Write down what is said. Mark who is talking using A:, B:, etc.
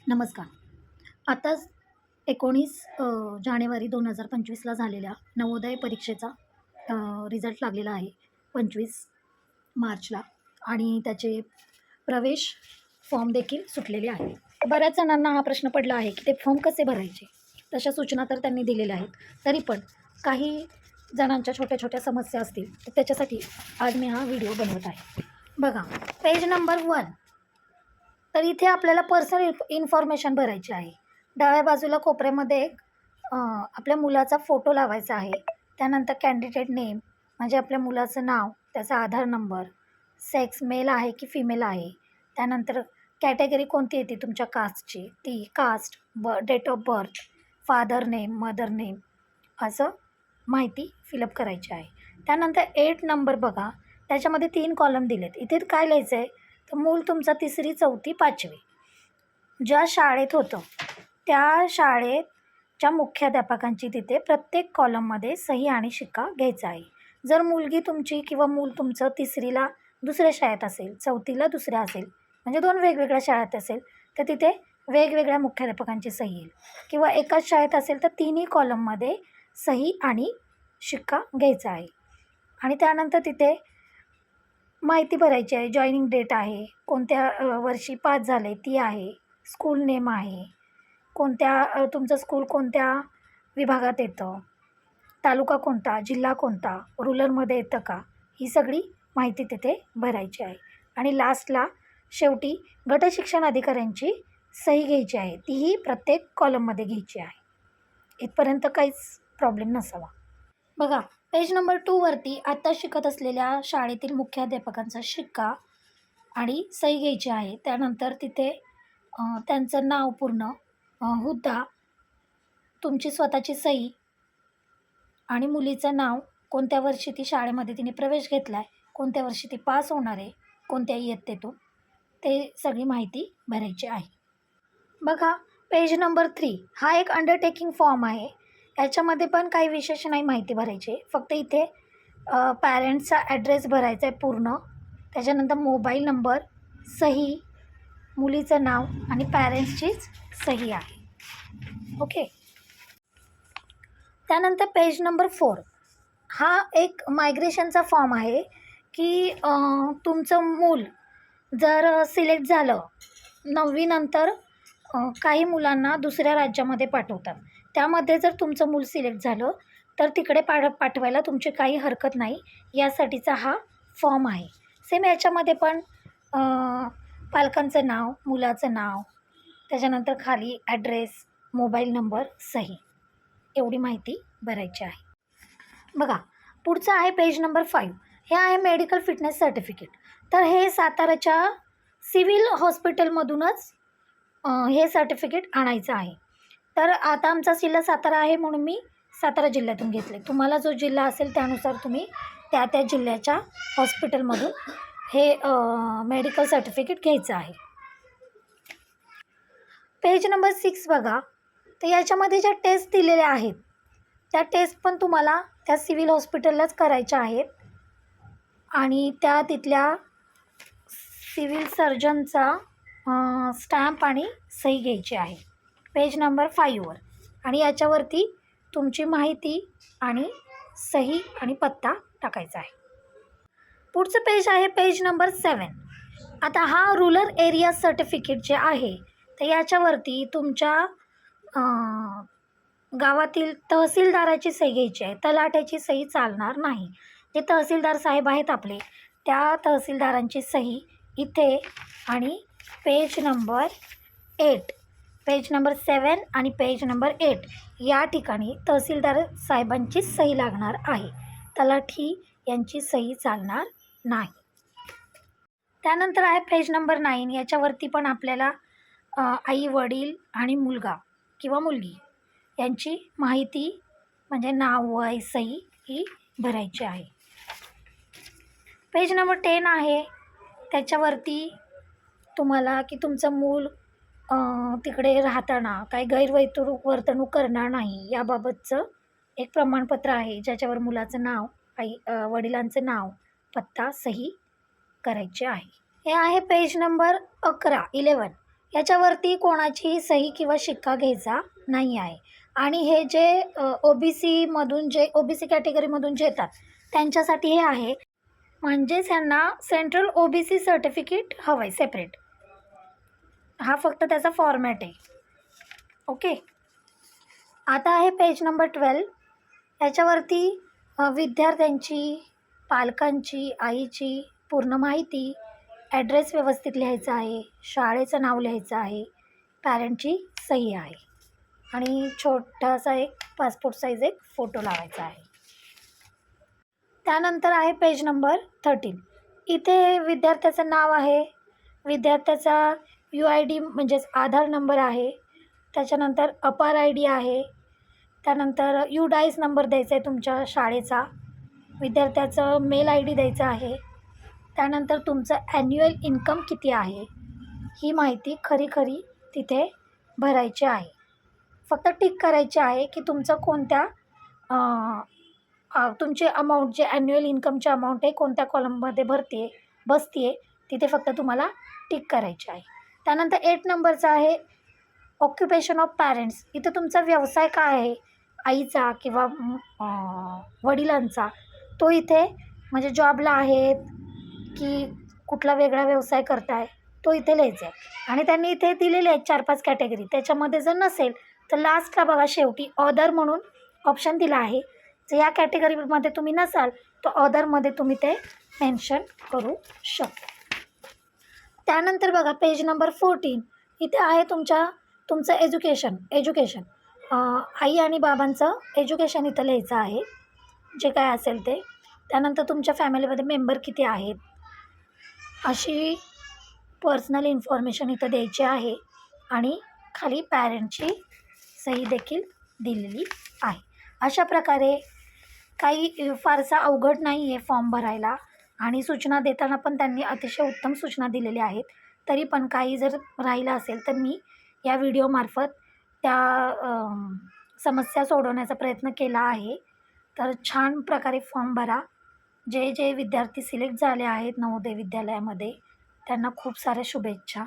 A: नमस्कार. आताच 19 जानेवारी 2025ला झालेल्या नवोदय परीक्षेचा रिझल्ट लागलेला आहे 25 मार्चला आणि त्याचे प्रवेश फॉर्म देखील सुटलेले आहे. बऱ्याच जणांना हा प्रश्न पडला आहे की ते फॉर्म कसे भरायचे? तशा सूचना तर त्यांनी दिलेल्या आहेत. तरी पण काही जणांच्या छोट्या-छोट्या समस्या असतील, तर त्याच्यासाठी आज मी हा व्हिडिओ बनवत आहे. बघा, पेज नंबर 1. तर इथे आपल्याला पर्सनल इन्फॉर्मेशन भरायची आहे. डाव्या बाजूला कोपऱ्यामध्ये आपल्या मुलाचा फोटो लावायचा आहे. त्यानंतर कॅन्डिडेट नेम म्हणजे आपल्या मुलाचं नाव, त्याचा आधार नंबर, सेक्स मेल आहे की फिमेल आहे. त्यानंतर कॅटेगरी कोणती येते तुमच्या कास्टची, ती caste, date of birth, father name, mother name असं माहिती फिलअप करायची आहे. त्यानंतर 8 नंबर बघा, त्याच्यामध्ये 3 कॉलम दिलेत. इथे काय लिहायचं आहे, तर मूल तुमचा 3री, 4थी, 5वी ज्या शाळेत होतं त्या शाळेच्या मुख्याध्यापकांची तिथे प्रत्येक कॉलममध्ये सही आणि शिक्का घ्यायचा आहे. जर मुलगी तुमची किंवा मूल तुमचं 3रीला दुसऱ्या शाळेत असेल, 4थीला दुसऱ्या असेल, म्हणजे 2 वेगवेगळ्या शाळेत असेल, तर तिथे वेगवेगळ्या मुख्याध्यापकांची सही येईल. किंवा एकाच शाळेत असेल तर तिन्ही कॉलममध्ये सही आणि शिक्का घ्यायचा आहे. आणि त्यानंतर तिथे माहिती भरायची आहे. जॉईनिंग डेट आहे, कोणत्या वर्षी पास झाले ती आहे, स्कूल नेम आहे, तुमचं स्कूल कोणत्या विभागात येतं, तालुका कोणता, जिल्हा कोणता, रुरलमध्ये येतं का, ही सगळी माहिती तिथे भरायची आहे. आणि लास्टला शेवटी गटशिक्षण अधिकाऱ्यांची सही घ्यायची आहे. तीही प्रत्येक कॉलममध्ये घ्यायची आहे. इथपर्यंत काहीच प्रॉब्लेम नसावा. बघा, पेज नंबर 2वरती आत्ता शिकत असलेल्या शाळेतील मुख्याध्यापकांचा शिक्का आणि सही घ्यायची आहे. त्यानंतर तिथे त्यांचं नाव पूर्ण, हुद्दा, तुमची स्वतःची सही आणि मुलीचं नाव, कोणत्या वर्षी ती शाळेमध्ये तिने प्रवेश घेतला आहे, कोणत्या वर्षी ती पास होणार आहे, कोणत्या इयत्तेतून, ते सगळी माहिती भरायची आहे. बघा, पेज नंबर 3 हा एक अंडरटेकिंग फॉर्म आहे. याच्यामध्ये पण काही विशेष नाही माहिती भरायची आहे. फक्त इथे पॅरेंट्सचा ॲड्रेस भरायचा आहे पूर्ण. त्याच्यानंतर मोबाईल नंबर, सही, मुलीचं नाव आणि पॅरेंट्सचीच सही आहे. ओके. त्यानंतर पेज नंबर 4 हा एक मायग्रेशनचा फॉर्म आहे की तुमचं मूल जर सिलेक्ट झालं 9वी नंतर, काही मुलांना दुसऱ्या राज्यामध्ये पाठवतात. त्यामध्ये जर तुमचं मूल सिलेक्ट झालं तर तिकडे पाठवायला तुमची काही हरकत नाही. यासाठीचा हा फॉर्म आहे. सेम याच्यामध्ये पण पालकांचं नाव, मुलाचं नाव, त्याच्यानंतर खाली ॲड्रेस, मोबाईल नंबर, सही एवढी माहिती भरायची आहे. बघा, पुढचं आहे पेज नंबर 5. हे आहे मेडिकल फिटनेस सर्टिफिकेट. तर हे साताराच्या सिव्हिल हॉस्पिटलमधूनच हे सर्टिफिकेट आणायचं आहे. तर आता आमचा जिल्हा सातारा आहे म्हणून मी सातारा जिल्ह्यातून घेतले. तुम्हाला जो जिल्हा असेल त्यानुसार तुम्ही त्या जिल्ह्याच्या हॉस्पिटलमधून हे मेडिकल सर्टिफिकेट घ्यायचं आहे. पेज नंबर 6 बघा, तर याच्यामध्ये ज्या टेस्ट दिलेल्या आहेत त्या टेस्ट पण तुम्हाला त्या सिव्हिल हॉस्पिटललाच करायच्या आहेत आणि त्या तिथल्या सिव्हिल सर्जनचा स्टॅम्प आणि सही घ्यायची आहे पेज नंबर 5वर. आणि याच्यावरती तुमची माहिती आणि सही आणि पत्ता टाकायचा आहे. पुढचं पेज आहे पेज नंबर 7. आता हा रूरल एरिया सर्टिफिकेट जे आहे तर याच्यावरती तुमच्या गावातील तहसीलदाराची सही घ्यायची आहे. तलाठ्याची सही चालणार नाही. जे तहसीलदार साहेब आहेत आपले, त्या तहसीलदारांची सही इथे आणि पेज नंबर 8, पेज नंबर 7 आणि पेज नंबर 8 या ठिकाणी तहसीलदार साहेबांची सही लागणार आहे. तलाठी यांची सही चालणार नाही. त्यानंतर आहे पेज नंबर 9. याच्यावरती पण आपल्याला आई, वडील आणि मुलगा किंवा मुलगी यांची माहिती म्हणजे नाव, वय, सही ही भरायची आहे. पेज नंबर 10 आहे. त्याच्यावरती तुम्हाला की तुमचं मूल तिकडे राहताना काही वर्तणूक करणार नाही याबाबतचं एक प्रमाणपत्र आहे, ज्याच्यावर मुलाचं नाव, वडिलांचं नाव, पत्ता, सही करायची आहे. हे आहे पेज नंबर 11. याच्यावरती कोणाचीही सही किंवा शिक्का घ्यायचा नाही आहे. आणि हे जे OBCमधून जे OBC कॅटेगरीमधून जे येतात त्यांच्यासाठी हे आहे. म्हणजेच ह्यांना सेंट्रल OBC सर्टिफिकेट हवं आहे सेपरेट. हा फक्त त्याचा फॉर्मॅट आहे. ओके. आता आहे पेज नंबर 12. याच्यावरती विद्यार्थ्यांची, पालकांची, आईची पूर्ण माहिती, ॲड्रेस व्यवस्थित लिहायचा आहे, शाळेचं नाव लिहायचं आहे, पॅरेंटची सही आहे आणि छोटासा एक पासपोर्ट साईज एक फोटो लावायचा आहे. त्यानंतर आहे पेज नंबर 13. इथे विद्यार्थ्याचं नाव आहे, विद्यार्थ्याचा UID म्हणजेच आधार नंबर आहे, त्याच्यानंतर अपार ID आहे, त्यानंतर UDICE नंबर द्यायचा आहे तुमच्या शाळेचा, विद्यार्थ्याचं मेल ID द्यायचं आहे, त्यानंतर तुमचं ॲन्युअल इन्कम किती आहे ही माहिती खरी तिथे भरायची आहे. फक्त टिक करायचे आहे की तुमचं कोणत्या तुमचे अमाऊंट जे ॲन्युअल इन्कमचे अमाऊंट आहे कोणत्या कॉलममध्ये बसते तिथे फक्त तुम्हाला टिक करायचे आहे. त्यानंतर 8 नंबरचा आहे ऑक्युपेशन ऑफ पॅरेंट्स. इथं तुमचा व्यवसाय काय आहे, आईचा किंवा वडिलांचा, तो इथे म्हणजे जॉबला आहेत की कुठला वेगळा व्यवसाय करताय तो इथे लिहायचा आहे. आणि त्यांनी इथे दिलेले आहेत 4-5 कॅटेगरी. त्याच्यामध्ये जर नसेल तर लास्टला बघा शेवटी ऑदर म्हणून ऑप्शन दिला आहे. जर या कॅटेगरीमध्ये तुम्ही नसाल तर ऑदरमध्ये तुम्ही ते मेन्शन करू शकता. त्यानंतर बघा पेज नंबर 14. इथे आहे तुमचं एज्युकेशन आई आणि बाबांचं एज्युकेशन इथं लिहायचं आहे, जे काय असेल ते. त्यानंतर तुमच्या फॅमिलीमध्ये मेंबर किती आहेत अशी पर्सनल इन्फॉर्मेशन इथं द्यायची आहे. आणि खाली पॅरेंटची सही देखील दिलेली आहे. अशा प्रकारे काही फारसा अवघड नाही आहे फॉर्म भरायला आणि सूचना देताना पण त्यांनी अतिशय उत्तम सूचना दिलेल्या आहेत. तरी पण काही जर राहिलं असेल तर मी या व्हिडिओमार्फत त्या समस्या सोडवण्याचा प्रयत्न केला आहे. तर छान प्रकारे फॉर्म भरा. जे विद्यार्थी सिलेक्ट झाले आहेत नवोदय विद्यालयामध्ये त्यांना खूप साऱ्या शुभेच्छा.